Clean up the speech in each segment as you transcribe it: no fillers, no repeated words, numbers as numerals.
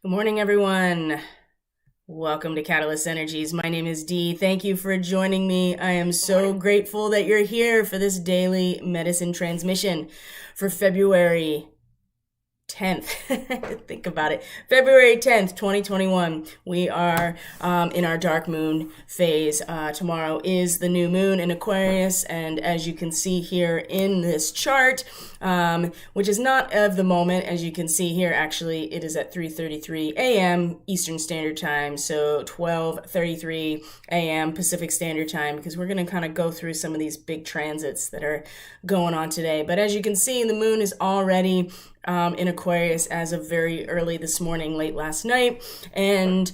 Good morning, everyone. Welcome to Catalyst Energies. My name is Dee. Thank you for joining me. I am so grateful that you're here for this daily medicine transmission for February 10th. Think about it. February 10th, 2021. We are in our dark moon phase. Tomorrow is the new moon in Aquarius. And as you can see here in this chart, which is not of the moment, as you can see here, actually, it is at 3:33 a.m. Eastern Standard Time. So 12:33 a.m. Pacific Standard Time, because we're going to kind of go through some of these big transits that are going on today. But as you can see, the moon is already in Aquarius as of very early this morning, late last night. And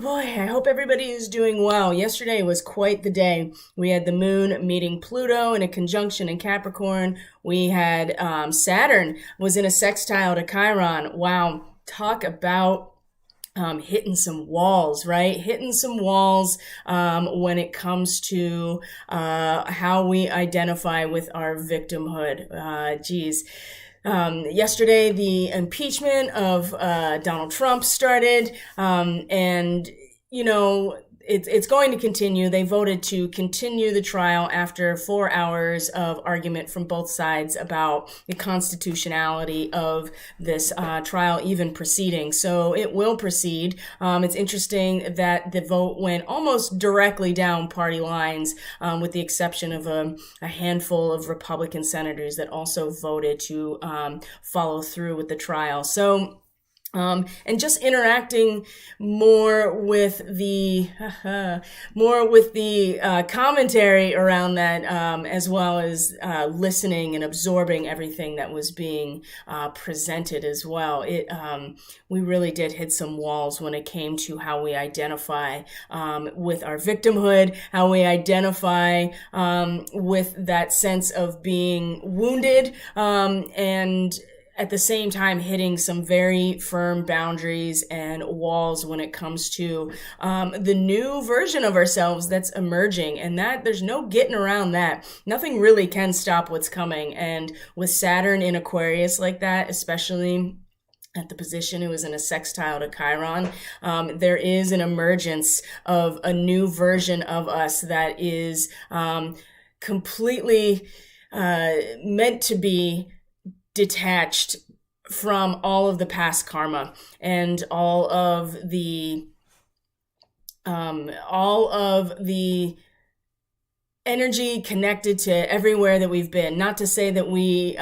boy, I hope everybody is doing well. Yesterday was quite the day. We had the moon meeting Pluto in a conjunction in Capricorn. We had Saturn was in a sextile to Chiron. Wow, talk about hitting some walls, right? Hitting some walls when it comes to how we identify with our victimhood. Yesterday, the impeachment of Donald Trump started, and it's going to continue. They voted to continue the trial after 4 hours of argument from both sides about the constitutionality of this trial even proceeding. So it will proceed. It's interesting that the vote went almost directly down party lines, with the exception of a handful of Republican senators that also voted to follow through with the trial. So and just interacting more with the commentary around that, as well as listening and absorbing everything that was being presented as well. We really did hit some walls when it came to how we identify with our victimhood, how we identify with that sense of being wounded, and at the same time hitting some very firm boundaries and walls when it comes to the new version of ourselves that's emerging, and that there's no getting around that. Nothing really can stop what's coming. And with Saturn in Aquarius like that, especially at the position it was in a sextile to Chiron, there is an emergence of a new version of us that is completely meant to be detached from all of the past karma and all of the energy connected to everywhere that we've been. Not to say that we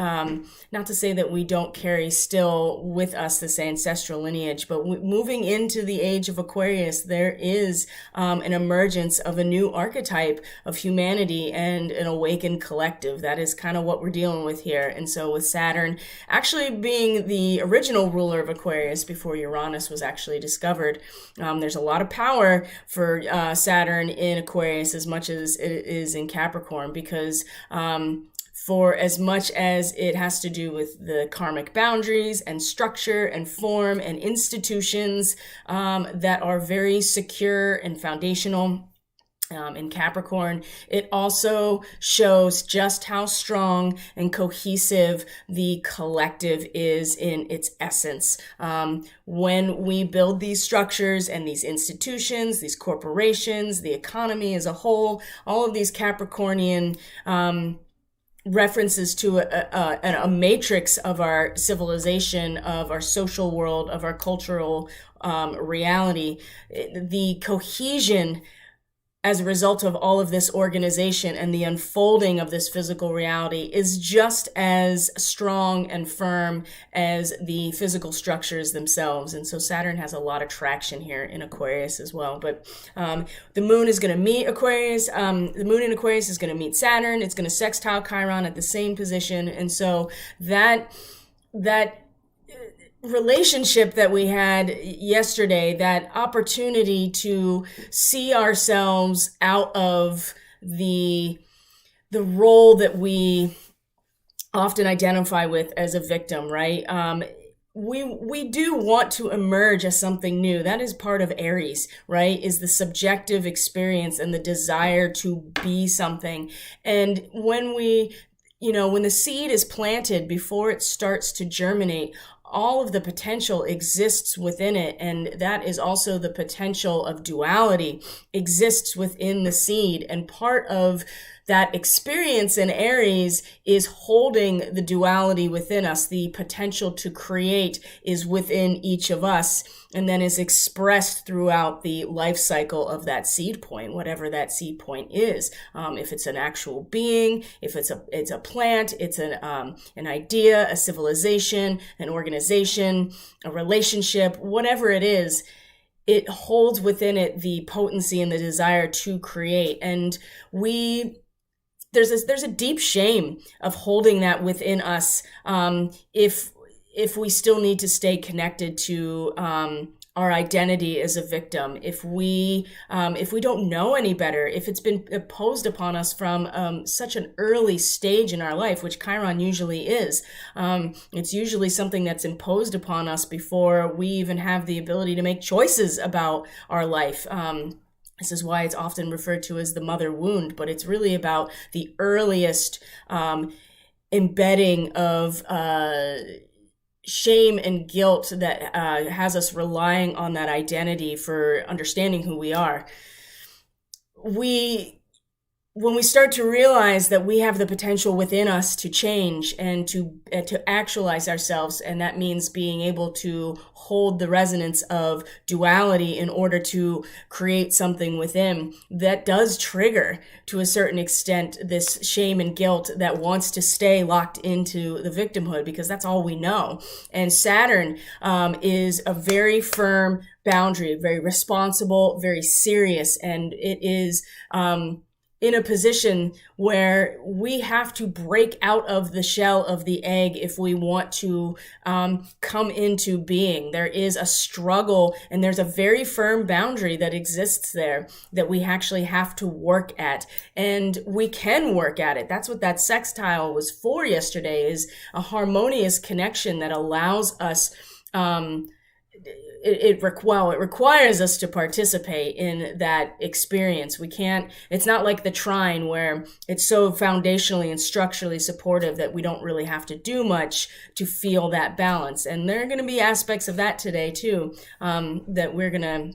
don't carry still with us this ancestral lineage, but moving into the age of Aquarius, there is an emergence of a new archetype of humanity and an awakened collective. That is kind of what we're dealing with here. And so with Saturn actually being the original ruler of Aquarius before Uranus was actually discovered, there's a lot of power for Saturn in Aquarius as much as it is in Capricorn, because for as much as it has to do with the karmic boundaries and structure and form and institutions that are very secure and foundational in Capricorn, it also shows just how strong and cohesive the collective is in its essence. When we build these structures and these institutions, these corporations, the economy as a whole, all of these Capricornian references to a matrix of our civilization, of our social world, of our cultural reality, the cohesion as a result of all of this organization and the unfolding of this physical reality is just as strong and firm as the physical structures themselves. And so Saturn has a lot of traction here in Aquarius as well. But the moon is going to meet Aquarius. The moon in Aquarius is going to meet Saturn. It's going to sextile Chiron at the same position. And so that relationship that we had yesterday, that opportunity to see ourselves out of the role that we often identify with as a victim, right? We do want to emerge as something new. That is part of Aries, right? Is the subjective experience and the desire to be something. And when when the seed is planted before it starts to germinate, all of the potential exists within it. And that is also the potential of duality exists within the seed. And part of that experience in Aries is holding the duality within us. The potential to create is within each of us, and then is expressed throughout the life cycle of that seed point, whatever that seed point is. If it's an actual being, if it's a plant, it's an idea, a civilization, an organization, a relationship, whatever it is, it holds within it the potency and the desire to create. And there's a deep shame of holding that within us, if we still need to stay connected to our identity as a victim, if we don't know any better, if it's been imposed upon us from such an early stage in our life, which Chiron usually is. It's usually something that's imposed upon us before we even have the ability to make choices about our life. This is why it's often referred to as the mother wound, but it's really about the earliest embedding of shame and guilt that has us relying on that identity for understanding who we are. When we start to realize that we have the potential within us to change and to actualize ourselves, and that means being able to hold the resonance of duality in order to create something within, that does trigger, to a certain extent, this shame and guilt that wants to stay locked into the victimhood, because that's all we know. And Saturn is a very firm boundary, very responsible, very serious, and it is in a position where we have to break out of the shell of the egg if we want to come into being. There is a struggle, and there's a very firm boundary that exists there that we actually have to work at, and we can work at it. That's what that sextile was for yesterday, is a harmonious connection that allows us it requires us to participate in that experience. It's not like the trine where it's so foundationally and structurally supportive that we don't really have to do much to feel that balance. And there are going to be aspects of that today too, that we're going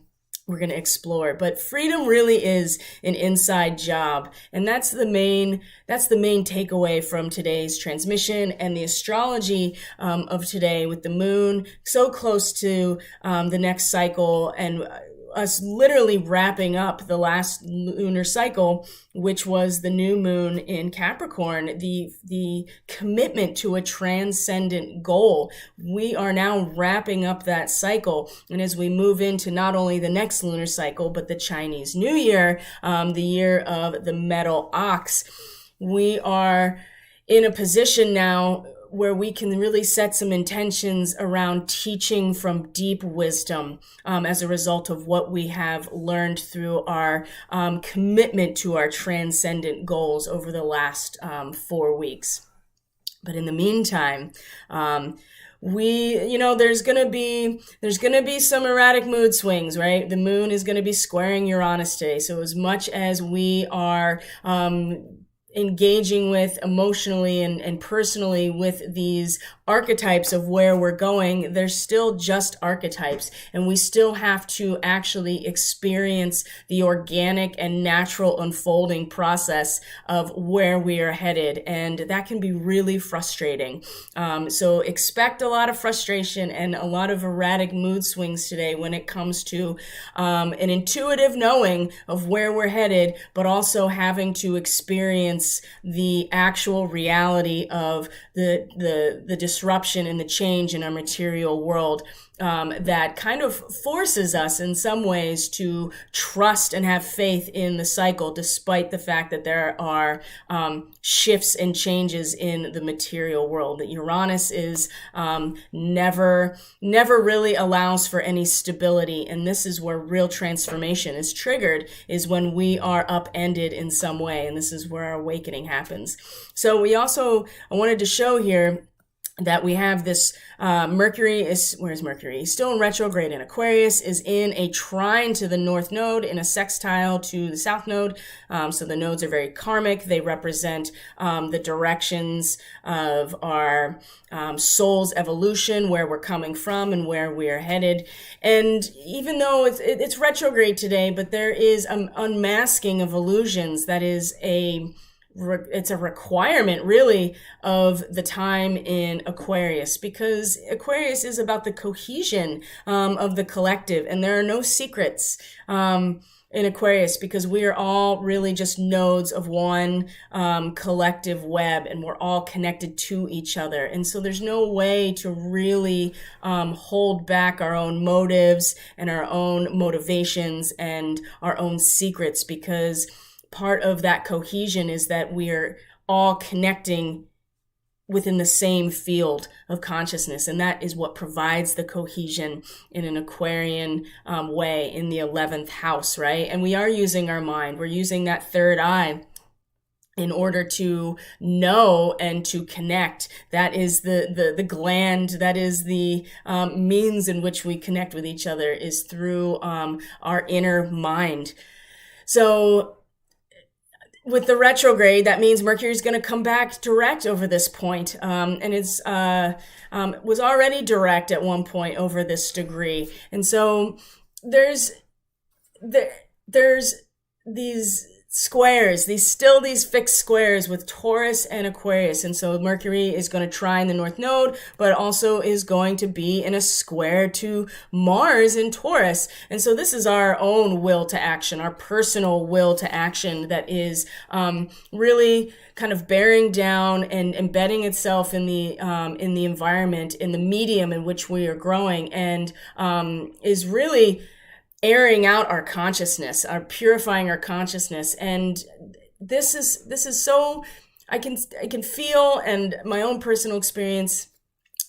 to explore. But freedom really is an inside job. And that's the main takeaway from today's transmission and the astrology of today, with the moon so close to the next cycle, and us literally wrapping up the last lunar cycle, which was the new moon in Capricorn, the commitment to a transcendent goal. We are now wrapping up that cycle. And as we move into not only the next lunar cycle, but the Chinese New Year, the year of the metal ox, we are in a position now where we can really set some intentions around teaching from deep wisdom as a result of what we have learned through our commitment to our transcendent goals over the last 4 weeks. But in the meantime, there's gonna be some erratic mood swings, right? The moon is gonna be squaring Uranus today. So as much as we are engaging with emotionally and personally with these archetypes of where we're going, they're still just archetypes, and we still have to actually experience the organic and natural unfolding process of where we are headed, and that can be really frustrating. So expect a lot of frustration and a lot of erratic mood swings today when it comes to an intuitive knowing of where we're headed, but also having to experience the actual reality of the disruption and the change in our material world, that kind of forces us in some ways to trust and have faith in the cycle, despite the fact that there are shifts and changes in the material world. That Uranus is never really allows for any stability, and this is where real transformation is triggered, is when we are upended in some way, and this is where our awakening happens. So I wanted to show here that we have this where's Mercury? He's still in retrograde in Aquarius, is in a trine to the north node, in a sextile to the south node. So the nodes are very karmic. They represent the directions of our soul's evolution, where we're coming from and where we are headed. And even though it's retrograde today, but there is an unmasking of illusions that is it's a requirement really of the time in Aquarius, because Aquarius is about the cohesion of the collective, and there are no secrets in Aquarius, because we are all really just nodes of one collective web, and we're all connected to each other. And so there's no way to really hold back our own motives and our own motivations and our own secrets, because part of that cohesion is that we are all connecting within the same field of consciousness. And that is what provides the cohesion in an Aquarian way in the 11th house, right? And we are using our mind. We're using that third eye in order to know and to connect. That is the gland, that is the means in which we connect with each other, is through our inner mind. So with the retrograde, that means Mercury is going to come back direct over this point, and it's was already direct at one point over this degree. And so there's these squares, these fixed squares with Taurus and Aquarius. And so Mercury is going to trine the North Node, but also is going to be in a square to Mars in Taurus. And so this is our own will to action, our personal will to action that is really kind of bearing down and embedding itself in the environment, in the medium in which we are growing, and is really airing out our consciousness, our purifying our consciousness. And this is so, I can feel, and my own personal experience,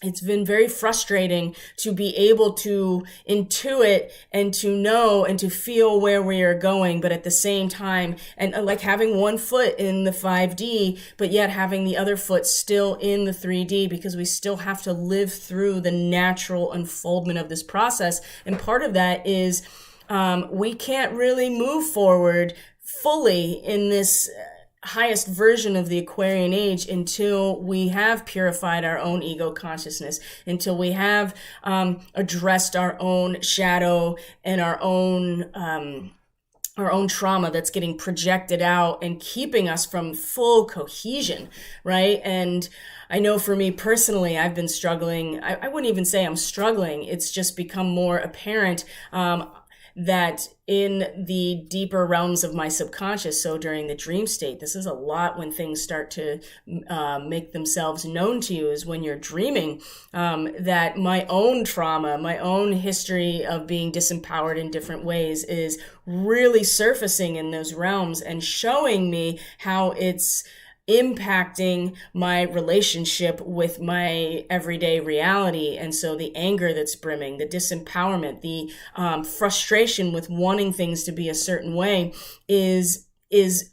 it's been very frustrating to be able to intuit and to know and to feel where we are going, but at the same time, and like having one foot in the 5D, but yet having the other foot still in the 3D, because we still have to live through the natural unfoldment of this process. And part of that is we can't really move forward fully in this highest version of the Aquarian age until we have purified our own ego consciousness, until we have addressed our own shadow and our own trauma that's getting projected out and keeping us from full cohesion, right? And I know for me personally, I've been struggling. I wouldn't even say I'm struggling. It's just become more apparent that in the deeper realms of my subconscious, so during the dream state, this is a lot when things start to make themselves known to you, is when you're dreaming, that my own trauma, my own history of being disempowered in different ways is really surfacing in those realms and showing me how it's impacting my relationship with my everyday reality. And so the anger that's brimming, the disempowerment, the frustration with wanting things to be a certain way is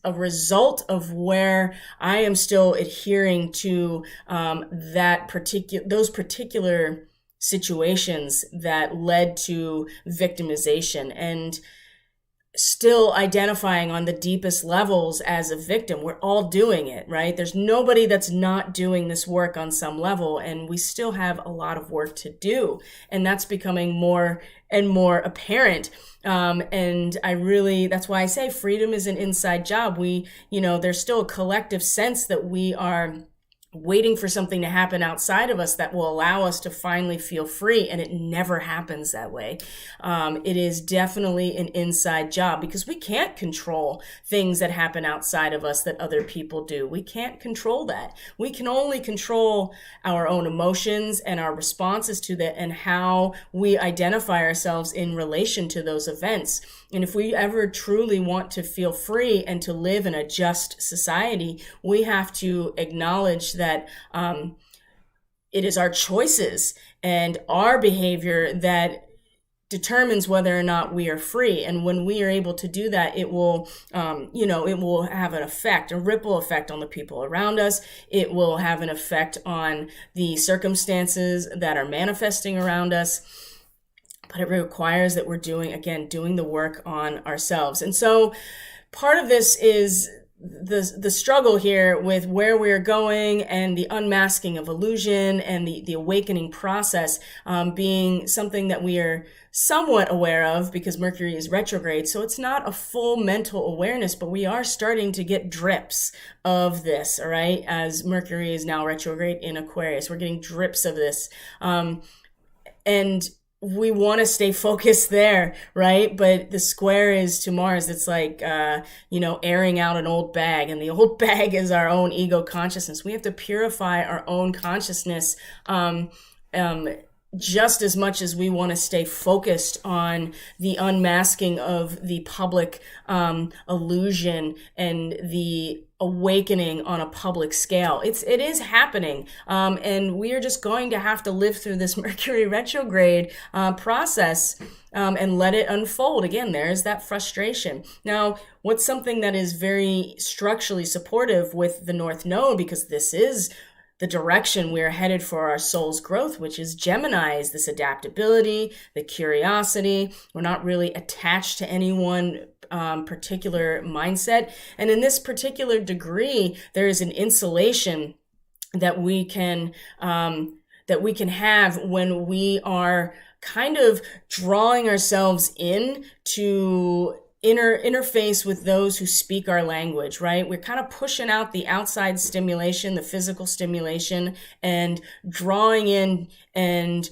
a result of where I am still adhering to those particular situations that led to victimization, and still identifying on the deepest levels as a victim. We're all doing it, right? There's nobody that's not doing this work on some level, and we still have a lot of work to do. And that's becoming more and more apparent. And that's why I say freedom is an inside job. There's still a collective sense that we are waiting for something to happen outside of us that will allow us to finally feel free. And it never happens that way. It is definitely an inside job, because we can't control things that happen outside of us that other people do. We can't control that. We can only control our own emotions and our responses to that, and how we identify ourselves in relation to those events. And if we ever truly want to feel free and to live in a just society, we have to acknowledge that it is our choices and our behavior that determines whether or not we are free. And when we are able to do that, it will, it will have an effect, a ripple effect on the people around us. It will have an effect on the circumstances that are manifesting around us. But it requires that we're doing the work on ourselves. And so part of this is the struggle here with where we're going and the unmasking of illusion and the awakening process being something that we are somewhat aware of because Mercury is retrograde. So it's not a full mental awareness, but we are starting to get drips of this, all right? As Mercury is now retrograde in Aquarius, we're getting drips of this. And we want to stay focused there, right? But the square is to Mars. It's like, airing out an old bag, and the old bag is our own ego consciousness. We have to purify our own consciousness, just as much as we want to stay focused on the unmasking of the public illusion and the awakening on a public scale. It is happening, and we are just going to have to live through this Mercury retrograde process and let it unfold. Again, there's that frustration. Now, what's something that is very structurally supportive with the North Node, because this is the direction we're headed for our soul's growth, which is Gemini, is this adaptability, the curiosity. We're not really attached to any one particular mindset. And in this particular degree, there is an insulation that we can have when we are kind of drawing ourselves in to interface with those who speak our language, right? We're kind of pushing out the outside stimulation, the physical stimulation, and drawing in and,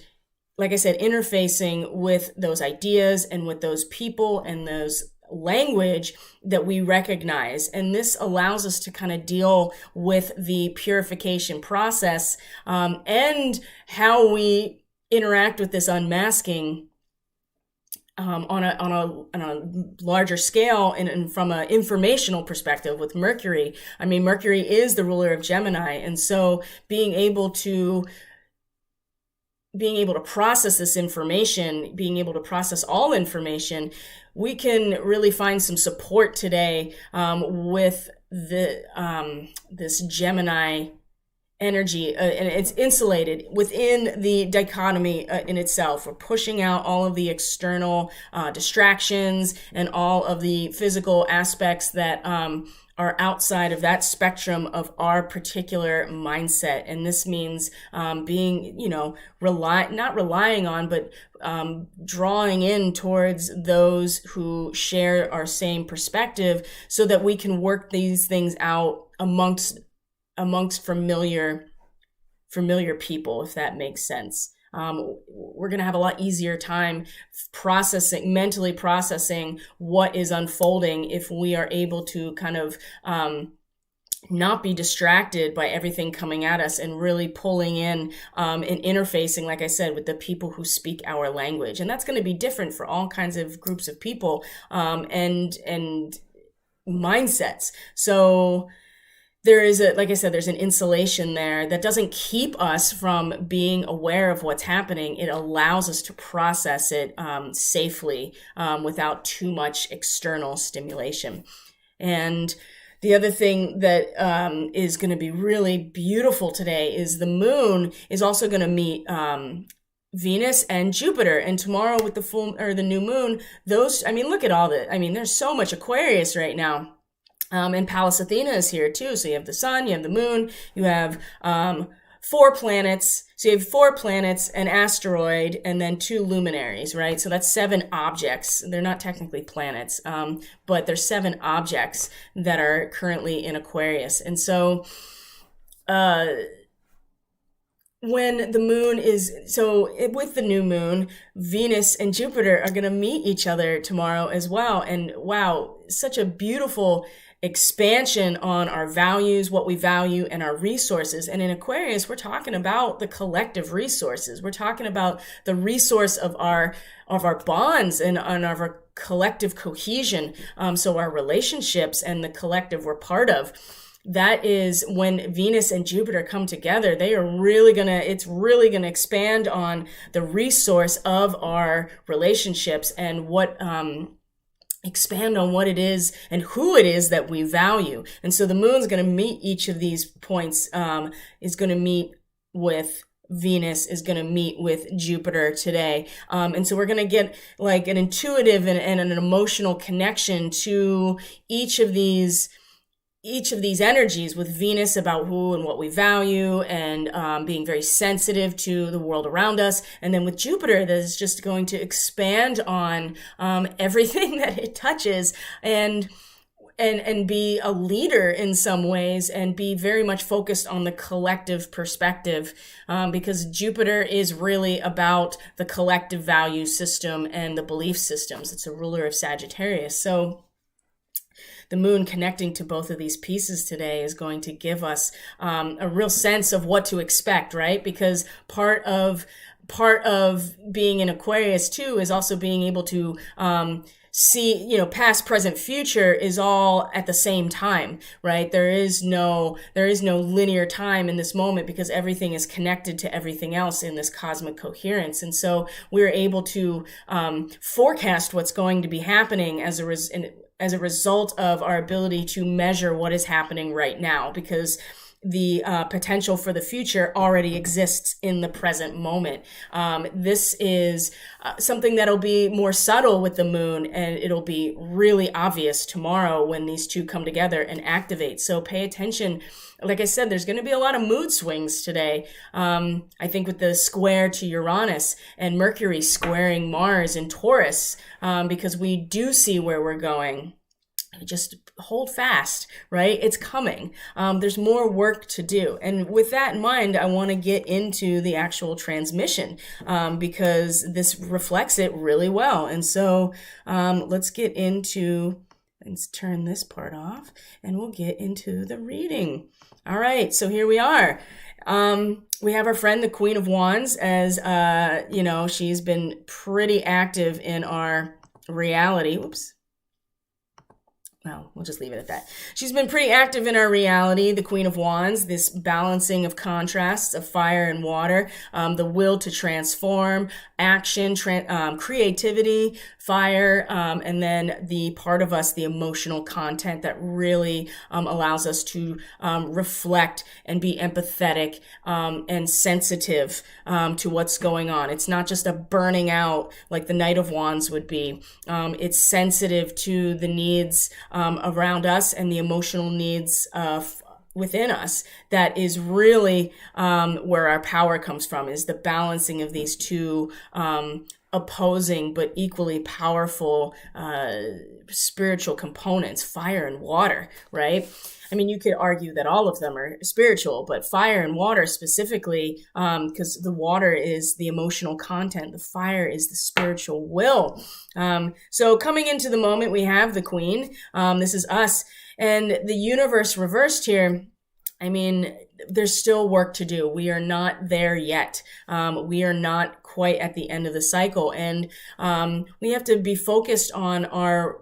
like I said, interfacing with those ideas and with those people and those language that we recognize. And this allows us to kind of deal with the purification process and how we interact with this unmasking on a larger scale and from an informational perspective with Mercury. I mean, Mercury is the ruler of Gemini, and so being able to process this information, being able to process all information, we can really find some support today with this Gemini energy, and it's insulated within the dichotomy in itself. We're pushing out all of the external distractions and all of the physical aspects that are outside of that spectrum of our particular mindset. And this means being, not relying on, but drawing in towards those who share our same perspective so that we can work these things out amongst familiar people, if that makes sense. We're going to have a lot easier time mentally processing what is unfolding if we are able to kind of not be distracted by everything coming at us and really pulling in and interfacing, like I said, with the people who speak our language. And that's going to be different for all kinds of groups of people and mindsets. So there is like I said, there's an insulation there that doesn't keep us from being aware of what's happening. It allows us to process it safely without too much external stimulation. And the other thing that is going to be really beautiful today is the moon is also going to meet Venus and Jupiter. And tomorrow with the new moon, look at all there's so much Aquarius right now. And Pallas Athena is here too. So you have the sun, you have the moon, you have 4 planets. So you have 4 planets, an asteroid, and then 2 luminaries, right? So that's 7 objects. They're not technically planets, but there's 7 objects that are currently in Aquarius. And so when the moon with the new moon, Venus and Jupiter are going to meet each other tomorrow as well. And wow, such a beautiful expansion on our values, what we value, and our resources. And in Aquarius, we're talking about the collective resources. We're talking about the resource of our bonds and of our collective cohesion. So our relationships and the collective we're part of. that is when Venus and Jupiter come together. It's really gonna expand on the resource of our relationships and expand on what it is and who it is that we value. And so the moon's going to meet each of these points, is going to meet with Venus, is going to meet with Jupiter today. And so we're going to get like an intuitive and an emotional connection to each of these energies, with Venus about who and what we value, and being very sensitive to the world around us. And then with Jupiter, that is just going to expand on everything that it touches, and be a leader in some ways, and be very much focused on the collective perspective, because Jupiter is really about the collective value system and the belief systems. It's a ruler of Sagittarius. So the moon connecting to both of these pieces today is going to give us a real sense of what to expect, right? Because part of being in Aquarius too is also being able to see, past, present, future is all at the same time, right? There is no linear time in this moment, because everything is connected to everything else in this cosmic coherence. And so we're able to forecast what's going to be happening as a result of our ability to measure what is happening right now, because the potential for the future already exists in the present moment. This is something that'll be more subtle with the moon, and it'll be really obvious tomorrow when these two come together and activate. So pay attention. Like I said, there's going to be a lot of mood swings today. I think with the square to Uranus and Mercury squaring Mars in Taurus, because we do see where we're going. Just hold fast, right? It's coming. There's more work to do. And with that in mind, I want to get into the actual transmission, because this reflects it really well. And so let's turn this part off, and we'll get into the reading. All right, so here we are. We have our friend, the Queen of Wands, as, she's been pretty active in our reality. Whoops. Well, we'll just leave it at that. She's been pretty active in our reality, the Queen of Wands, this balancing of contrasts of fire and water, the will to transform, action, creativity, fire, and then the part of us, the emotional content that really allows us to reflect and be empathetic and sensitive to what's going on. It's not just a burning out like the Knight of Wands would be. It's sensitive to the needs around us and the emotional needs within us. That is really where our power comes from, is the balancing of these two opposing but equally powerful spiritual components, fire and water, right? I mean, you could argue that all of them are spiritual, but fire and water specifically, because the water is the emotional content, the fire is the spiritual will. So coming into the moment, we have the Queen. This is us. And the universe reversed here. I mean, there's still work to do. We are not there yet. We are not quite at the end of the cycle. And we have to be focused on our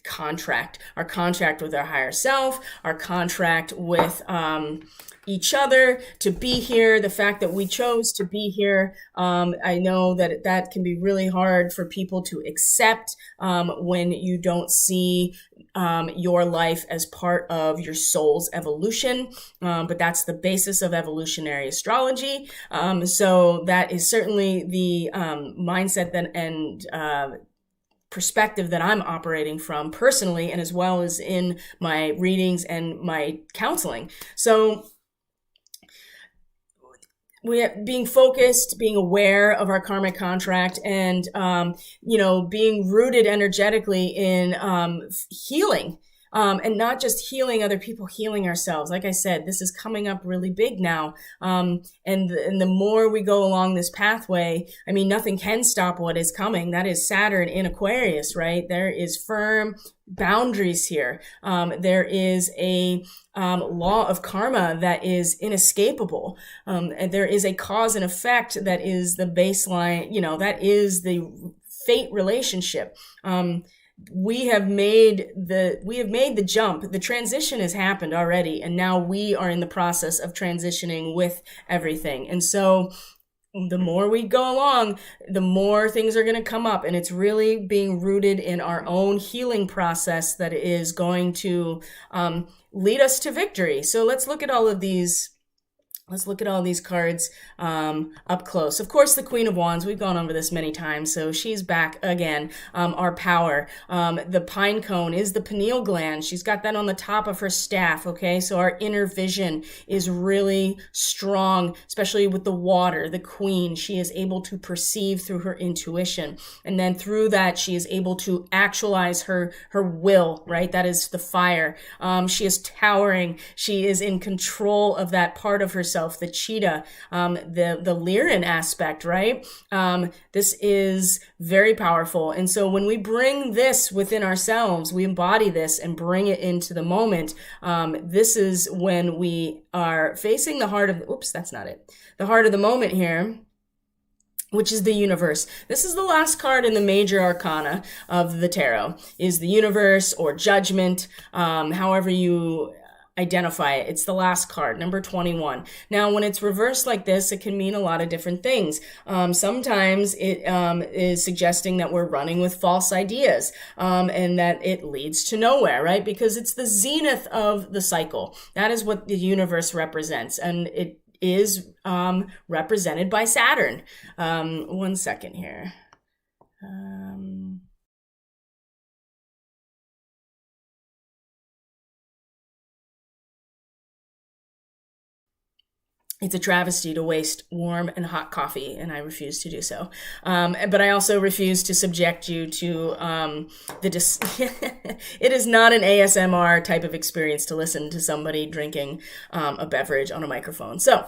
contract with our higher self, our contract with each other to be here, the fact that we chose to be here. I know that can be really hard for people to accept when you don't see your life as part of your soul's evolution, but that's the basis of evolutionary astrology. So that is certainly the mindset and perspective that I'm operating from personally, and as well as in my readings and my counseling. So being focused, being aware of our karmic contract, and being rooted energetically in healing. And not just healing other people, healing ourselves. Like I said, this is coming up really big now. And the more we go along this pathway, I mean, nothing can stop what is coming. That is Saturn in Aquarius, right? There is firm boundaries here. There is a law of karma that is inescapable. And there is a cause and effect that is the baseline, that is the fate relationship. we have made the jump. The transition has happened already, and now we are in the process of transitioning with everything. And so the more we go along, the more things are going to come up, and it's really being rooted in our own healing process that is going to lead us to victory. So let's look at all of these. Let's look at all these cards up close. Of course, the Queen of Wands, we've gone over this many times, so she's back again. Our power. The pine cone is the pineal gland. She's got that on the top of her staff, okay? So our inner vision is really strong, especially with the water, the Queen. She is able to perceive through her intuition. And then through that, she is able to actualize her will, right? That is the fire. She is towering. She is in control of that part of herself. The cheetah, the Lyran aspect, right? This is very powerful. And so when we bring this within ourselves, we embody this and bring it into the moment. This is when we are facing the heart of, the heart of the moment here, which is the universe. This is the last card in the major arcana of the tarot, is the universe or judgment, however you identify it. It's the last card, number 21. Now, when it's reversed like this, it can mean a lot of different things. Sometimes it is suggesting that we're running with false ideas, and that it leads to nowhere, right? Because it's the zenith of the cycle. That is what the universe represents, and it is represented by Saturn. One second here. It's a travesty to waste warm and hot coffee, and I refuse to do so. But I also refuse to subject you to it is not an ASMR type of experience to listen to somebody drinking a beverage on a microphone. So,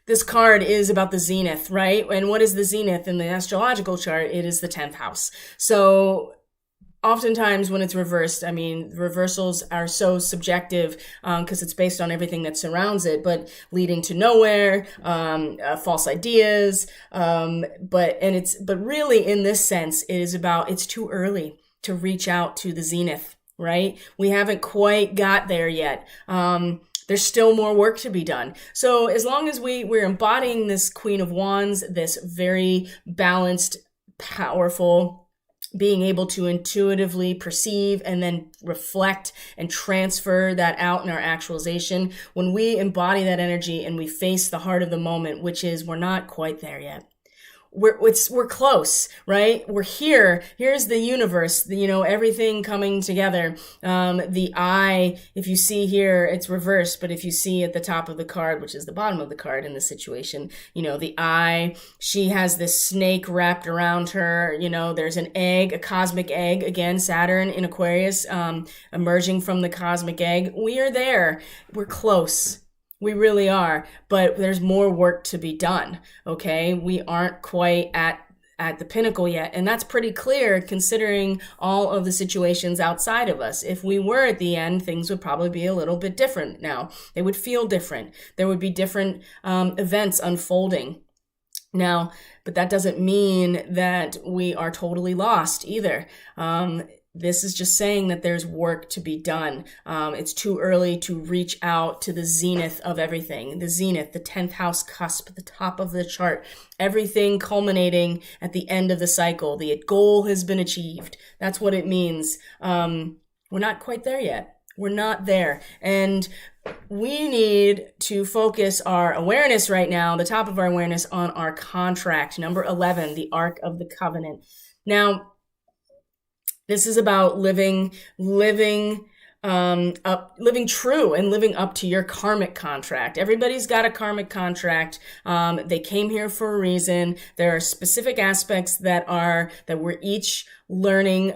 this card is about the zenith, right? And what is the zenith in the astrological chart? It is the 10th house. So, oftentimes when it's reversed, I mean, reversals are so subjective because it's based on everything that surrounds it, but leading to nowhere, false ideas. But really in this sense, it is about, it's too early to reach out to the zenith, right? We haven't quite got there yet. There's still more work to be done. So as long as we're embodying this Queen of Wands, this very balanced, powerful, being able to intuitively perceive and then reflect and transfer that out in our actualization. When we embody that energy and we face the heart of the moment, which is we're not quite there yet. We're close, right? We're here. Here's the universe, everything coming together. The eye, if you see here, it's reversed, but if you see at the top of the card, which is the bottom of the card in this situation, the eye, she has this snake wrapped around her. There's an egg, a cosmic egg, again, Saturn in Aquarius, emerging from the cosmic egg. We are there. We're close. We really are, but there's more work to be done, okay? We aren't quite at the pinnacle yet, and that's pretty clear considering all of the situations outside of us. If we were at the end, things would probably be a little bit different now. They would feel different. There would be different events unfolding now, but that doesn't mean that we are totally lost either. This is just saying that there's work to be done. It's too early to reach out to the zenith of everything. The zenith, the 10th house cusp, the top of the chart, everything culminating at the end of the cycle. The goal has been achieved. That's what it means. We're not quite there yet. We're not there. And we need to focus our awareness right now, the top of our awareness, on our contract, number 11, the Ark of the Covenant. Now, this is about living true and living up to your karmic contract. Everybody's got a karmic contract. They came here for a reason. There are specific aspects that we're each learning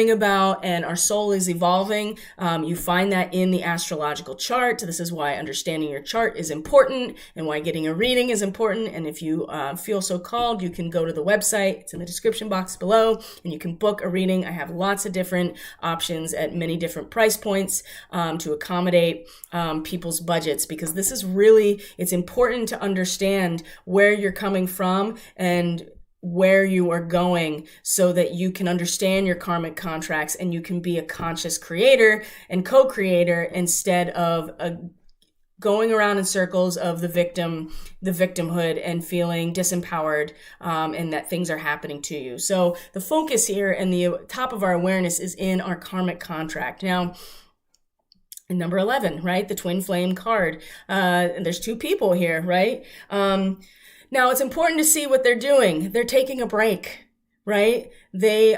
about, and our soul is evolving. You find that in the astrological chart. This is why understanding your chart is important and why getting a reading is important. And if you feel so called, you can go to the website. It's in the description box below, and you can book a reading. I have lots of different options at many different price points to accommodate people's budgets, because this is really, it's important to understand where you're coming from and where you are going so that you can understand your karmic contracts and you can be a conscious creator and co-creator instead of going around in circles of the victimhood and feeling disempowered, and that things are happening to you. So the focus here and the top of our awareness is in our karmic contract. Now, in number 11, right? The twin flame card. And there's two people here, right? Now it's important to see what they're doing. They're taking a break, right? The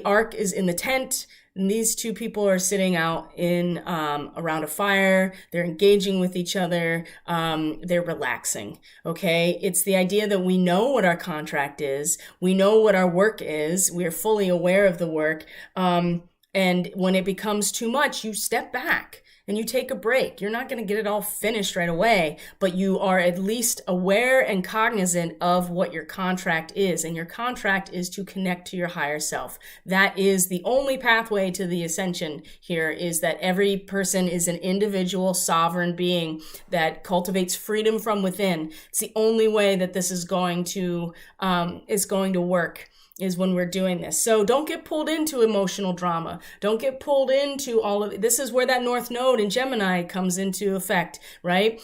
ark is in the tent. And these two people are sitting out in around a fire. They're engaging with each other. They're relaxing. Okay, it's the idea that we know what our contract is. We know what our work is. We are fully aware of the work. And when it becomes too much, you step back and you take a break. You're not going to get it all finished right away, but you are at least aware and cognizant of what your contract is. And your contract is to connect to your higher self. That is the only pathway to the ascension here, is that every person is an individual sovereign being that cultivates freedom from within. It's the only way that this is going to work, is when we're doing this. So don't get pulled into emotional drama. Don't get pulled into all of it. This is where that North Node in Gemini comes into effect, right?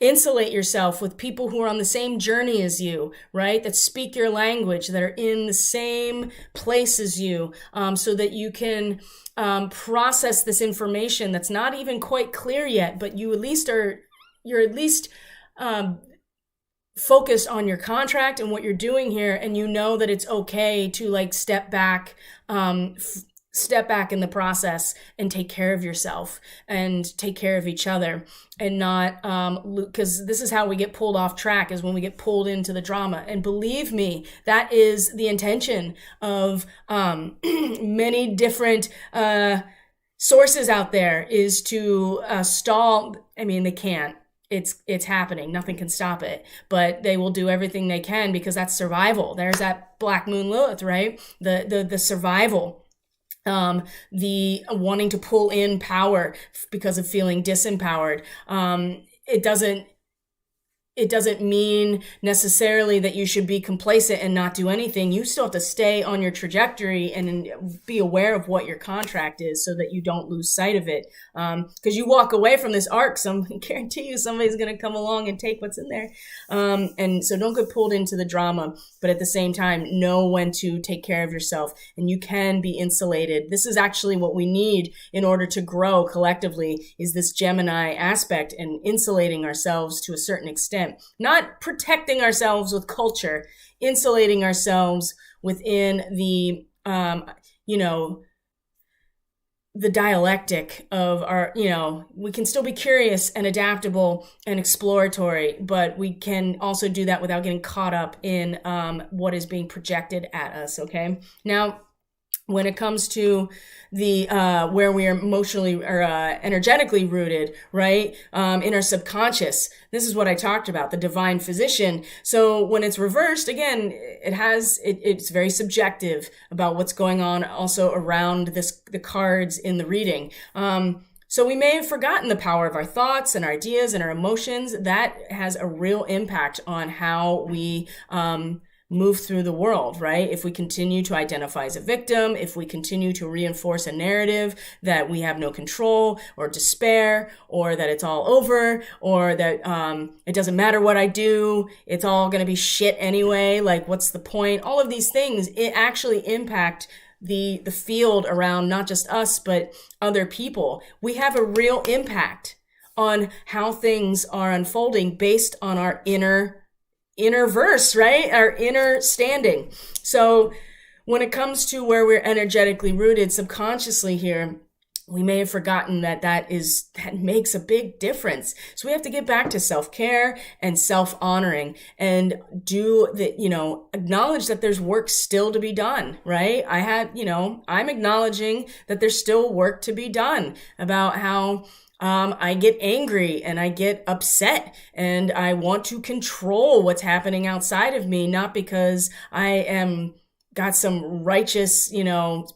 Insulate yourself with people who are on the same journey as you, right? That speak your language, that are in the same place as you, so that you can process this information that's not even quite clear yet, but you're at least focused on your contract and what you're doing here, and you know that it's okay to like step back in the process and take care of yourself and take care of each other, and not because this is how we get pulled off track, is when we get pulled into the drama. And believe me, that is the intention of many different sources out there, is to stall. I mean, they can't. It's happening. Nothing can stop it, but they will do everything they can because that's survival. There's that Black Moon Lilith, right? The survival, the wanting to pull in power because of feeling disempowered. It doesn't mean necessarily that you should be complacent and not do anything. You still have to stay on your trajectory and be aware of what your contract is so that you don't lose sight of it. Because you walk away from this arc, I guarantee you somebody's going to come along and take what's in there. And so don't get pulled into the drama, but at the same time, know when to take care of yourself, and you can be insulated. This is actually what we need in order to grow collectively, is this Gemini aspect, and insulating ourselves to a certain extent. Not protecting ourselves with culture, insulating ourselves within the, the dialectic of our, we can still be curious and adaptable and exploratory, but we can also do that without getting caught up in what is being projected at us, okay? Now, when it comes to the where we are emotionally or energetically rooted, right, in our subconscious, this is what I talked about, the divine physician. So when it's reversed, again, it's very subjective about what's going on also around the cards in the reading. So we may have forgotten the power of our thoughts and our ideas and our emotions. That has a real impact on how we move through the world, right? If we continue to identify as a victim, if we continue to reinforce a narrative that we have no control, or despair, or that it's all over, or that it doesn't matter what I do, it's all going to be shit anyway, like what's the point? All of these things, it actually impact the field around not just us, but other people. We have a real impact on how things are unfolding based on our inner verse, right? Our inner standing. So when it comes to where we're energetically rooted subconsciously here, we may have forgotten that makes a big difference. So we have to get back to self-care and self-honoring, and acknowledge that there's work still to be done, right? I'm acknowledging that there's still work to be done about how I get angry and I get upset and I want to control what's happening outside of me, not because I got some righteous,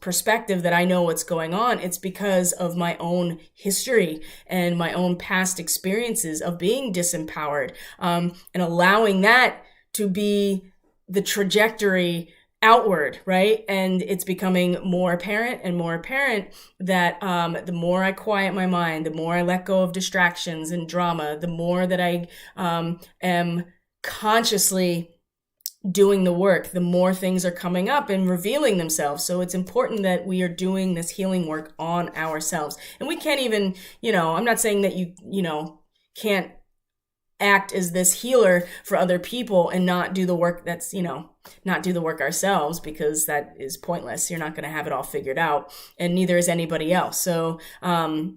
perspective that I know what's going on. It's because of my own history and my own past experiences of being disempowered, and allowing that to be the trajectory outward, right? And it's becoming more apparent and more apparent that the more I quiet my mind, the more I let go of distractions and drama, the more that I am consciously doing the work, the more things are coming up and revealing themselves. So it's important that we are doing this healing work on ourselves. And we can't even, I'm not saying that you can't act as this healer for other people and not do the work that's, not do the work ourselves, because that is pointless. You're not going to have it all figured out, and neither is anybody else. So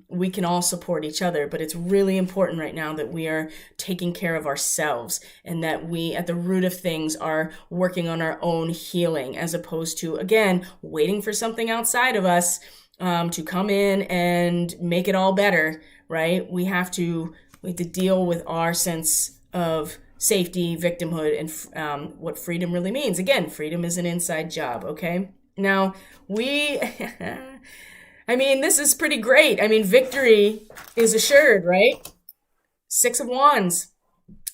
we can all support each other, but it's really important right now that we are taking care of ourselves, and that we, at the root of things, are working on our own healing, as opposed to, again, waiting for something outside of us to come in and make it all better, right? We have to deal with our sense of safety, victimhood, and what freedom really means. Again, freedom is an inside job, okay? Now, this is pretty great. Victory is assured, right? 6 of Wands.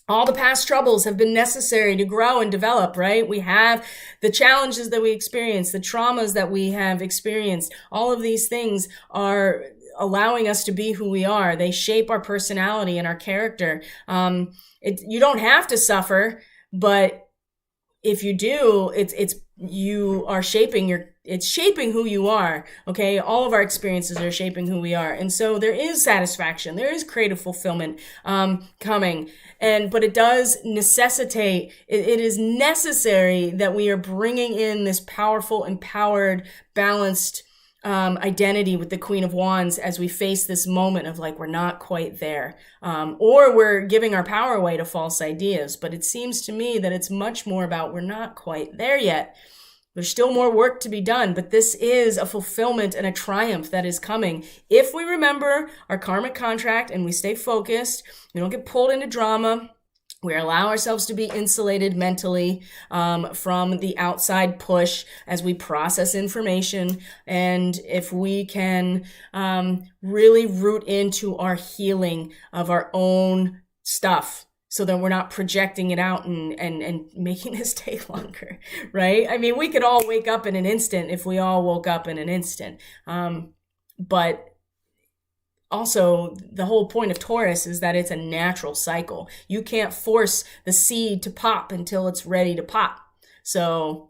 All the past troubles have been necessary to grow and develop, right? We have the challenges that we experience, the traumas that we have experienced. All of these things are allowing us to be who we are. They shape our personality and our character. You don't have to suffer, but if you do, it's shaping who you are. Okay. All of our experiences are shaping who we are. And so there is satisfaction. There is creative fulfillment, coming. But it does necessitate, it is necessary that we are bringing in this powerful, empowered, balanced, identity with the Queen of Wands as we face this moment of we're not quite there, or we're giving our power away to false ideas. But it seems to me that it's much more about we're not quite there yet. There's still more work to be done, but this is a fulfillment and a triumph that is coming if we remember our karmic contract and we stay focused. We don't get pulled into drama. We allow ourselves to be insulated mentally from the outside push as we process information. And if we can really root into our healing of our own stuff, so that we're not projecting it out and making this take longer, right? We could all wake up in an instant if we all woke up in an instant. But also, the whole point of Taurus is that it's a natural cycle. You can't force the seed to pop until it's ready to pop. And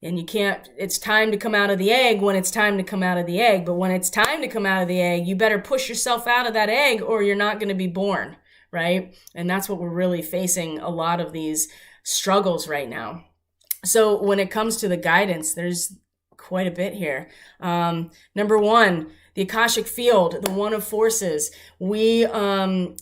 you can't, it's time to come out of the egg when it's time to come out of the egg. But when it's time to come out of the egg, you better push yourself out of that egg or you're not going to be born, right? And that's what we're really facing a lot of these struggles right now. So when it comes to the guidance, there's quite a bit here. Number one, the Akashic field, the one of forces. Our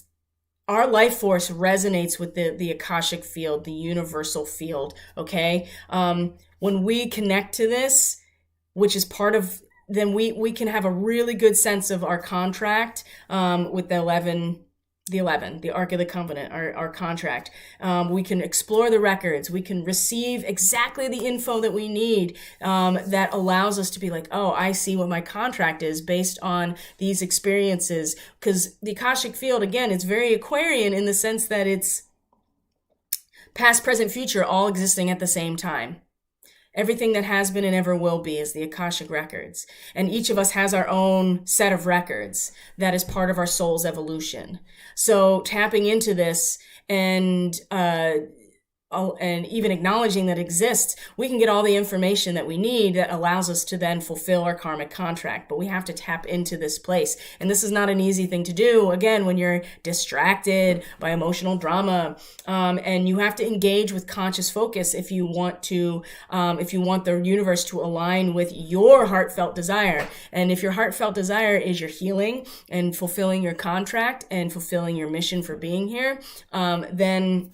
life force resonates with the Akashic field, the universal field, okay? When we connect to this, which is part of, then we can have a really good sense of our contract with the 11, the Ark of the Covenant, our contract. We can explore the records. We can receive exactly the info that we need that allows us to be like, oh, I see what my contract is based on these experiences. Because the Akashic field, again, it's very Aquarian in the sense that it's past, present, future, all existing at the same time. Everything that has been and ever will be is the Akashic records. And each of us has our own set of records that is part of our soul's evolution. So tapping into this and even acknowledging that it exists, we can get all the information that we need that allows us to then fulfill our karmic contract. But we have to tap into this place. And this is not an easy thing to do, again, when you're distracted by emotional drama. And you have to engage with conscious focus if you want the universe to align with your heartfelt desire. And if your heartfelt desire is your healing and fulfilling your contract and fulfilling your mission for being here, then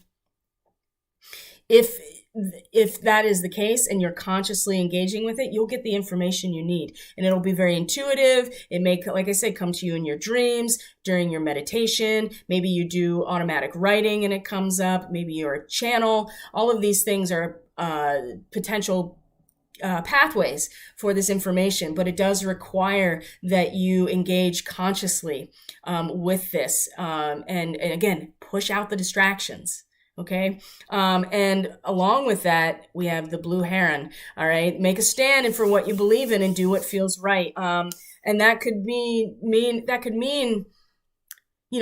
if that is the case and you're consciously engaging with it, you'll get the information you need. And it'll be very intuitive. It may, like I said, come to you in your dreams, during your meditation. Maybe you do automatic writing and it comes up. Maybe you're a channel. All of these things are potential pathways for this information, but it does require that you engage consciously with this. And again, push out the distractions. Okay. And along with that, we have the blue heron. All right. Make a stand for what you believe in and do what feels right. And that could mean,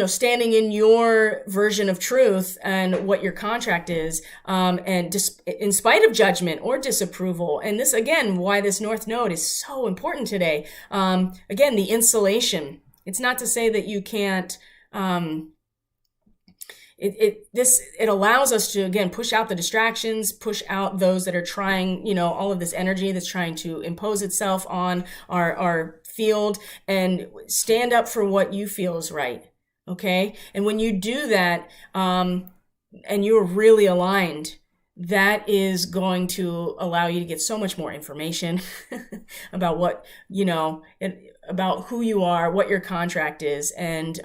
standing in your version of truth and what your contract is, and in spite of judgment or disapproval. And this, again, why this North Node is so important today. Again, the insulation. It's not to say that you can't, it allows us to, again, push out the distractions, push out those that are trying, all of this energy that's trying to impose itself on our field, and stand up for what you feel is right. Okay. And when you do that, and you're really aligned, that is going to allow you to get so much more information about what, about who you are, what your contract is. And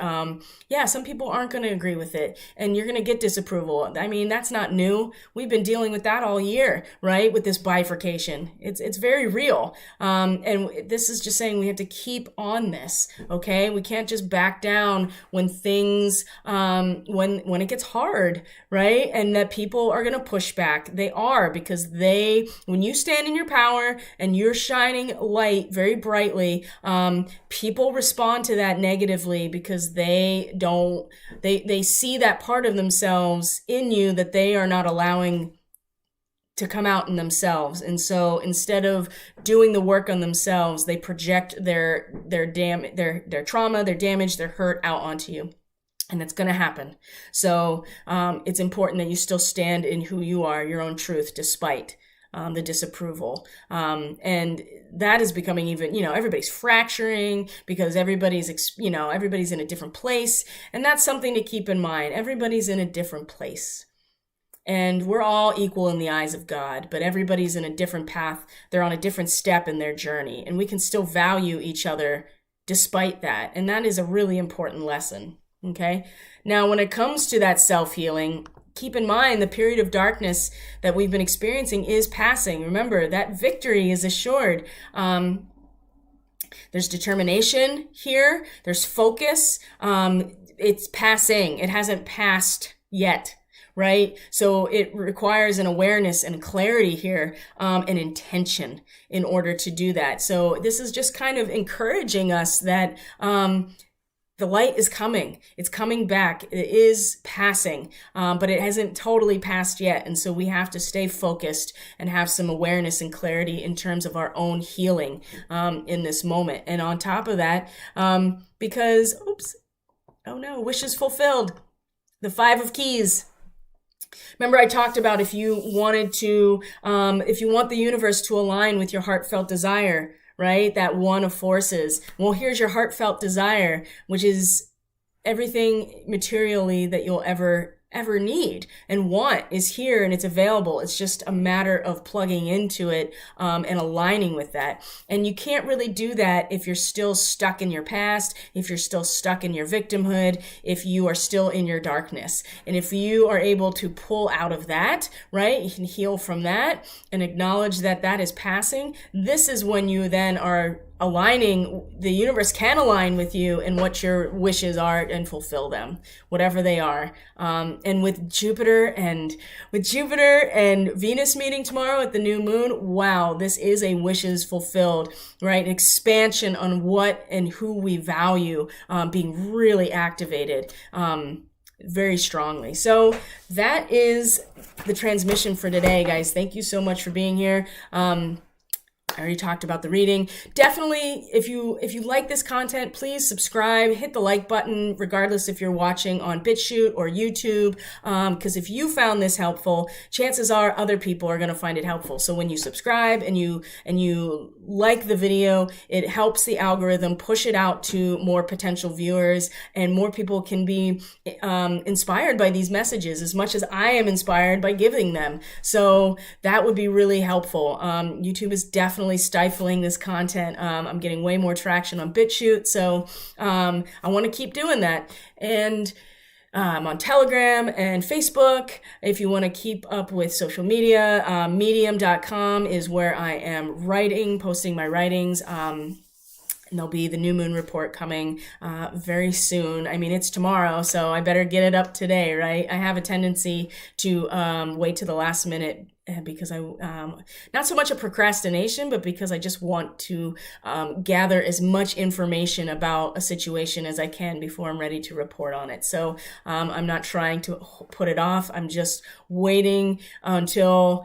some people aren't going to agree with it, and you're going to get disapproval. I mean, that's not new. We've been dealing with that all year, right? With this bifurcation. It's very real. And this is just saying we have to keep on this, okay? We can't just back down when things, when it gets hard, right? And that people are going to push back. They are, because when you stand in your power and you're shining light very brightly, people respond to that negatively, because they see that part of themselves in you that they are not allowing to come out in themselves. And so instead of doing the work on themselves, they project their trauma, their damage, their hurt out onto you. And it's going to happen. So it's important that you still stand in who you are, your own truth, despite the disapproval. And that is becoming even, everybody's fracturing because everybody's in a different place. And that's something to keep in mind. Everybody's in a different place. And we're all equal in the eyes of God, but everybody's in a different path. They're on a different step in their journey. And we can still value each other despite that. And that is a really important lesson. Okay. Now, when it comes to that self-healing, keep in mind the period of darkness that we've been experiencing is passing. Remember, that victory is assured. There's determination here. There's focus. It's passing. It hasn't passed yet. Right? So it requires an awareness and clarity here, and intention in order to do that. So this is just kind of encouraging us that, the light is coming. It's coming back. It is passing, but it hasn't totally passed yet. And so we have to stay focused and have some awareness and clarity in terms of our own healing in this moment. And on top of that, because, wishes fulfilled. The 5 of Keys. Remember, I talked about if you want the universe to align with your heartfelt desire, right? That 1 of forces. Well, here's your heartfelt desire, which is everything materially that you'll ever need and want is here, and it's available. It's just a matter of plugging into it, and aligning with that. And you can't really do that if you're still stuck in your past, if you're still stuck in your victimhood, if you are still in your darkness. And if you are able to pull out of that, right, you can heal from that and acknowledge that that is passing. This is when you then are aligning, the universe can align with you and what your wishes are and fulfill them, whatever they are. And with Jupiter and Venus meeting tomorrow at the new moon, wow, this is a wishes fulfilled, right? An expansion on what and who we value, being really activated, very strongly. So that is the transmission for today, guys. Thank you so much for being here. I already talked about the reading. Definitely, if you like this content, please subscribe, hit the like button, regardless if you're watching on BitChute or YouTube, because if you found this helpful, chances are other people are going to find it helpful. So when you subscribe and you like the video, it helps the algorithm push it out to more potential viewers, and more people can be inspired by these messages as much as I am inspired by giving them. So that would be really helpful. YouTube is definitely stifling this content. I'm getting way more traction on BitChute, so I want to keep doing that. And I'm on Telegram and Facebook. If you want to keep up with social media, medium.com is where I am posting my writings. And there'll be the new moon report coming very soon. I mean, it's tomorrow, so I better get it up today, right? I have a tendency to wait to the last minute because not so much a procrastination, but because I just want to gather as much information about a situation as I can before I'm ready to report on it. So I'm not trying to put it off. I'm just waiting until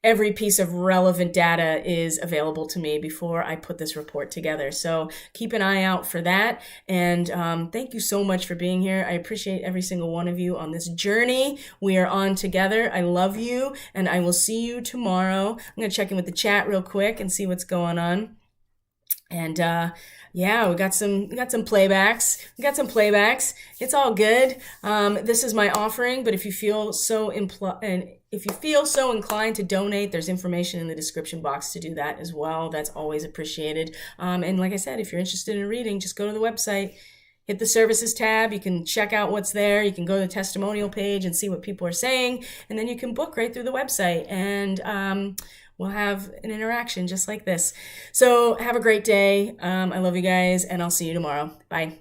every piece of relevant data is available to me before I put this report together. So keep an eye out for that. And thank you so much for being here. I appreciate every single one of you on this journey we are on together. I love you, and I will see you tomorrow. I'm going to check in with the chat real quick and see what's going on. And yeah, we got some playbacks. It's all good. This is my offering, but if you feel so inclined to donate, there's information in the description box to do that as well. That's always appreciated. And like I said, if you're interested in reading, just go to the website, hit the services tab. You can check out what's there. You can go to the testimonial page and see what people are saying, and then you can book right through the website, and we'll have an interaction just like this. So have a great day. I love you guys, and I'll see you tomorrow. Bye.